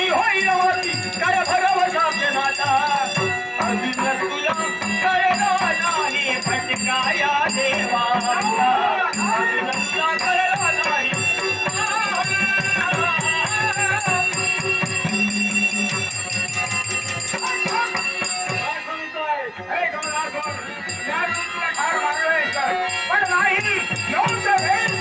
कधी होईल होती काय भरवशाचे नाता अभिनय तुला कळला नाही भटकाया देवाचा अभिनय तुला कळला नाही पण नाही योग्य वेळ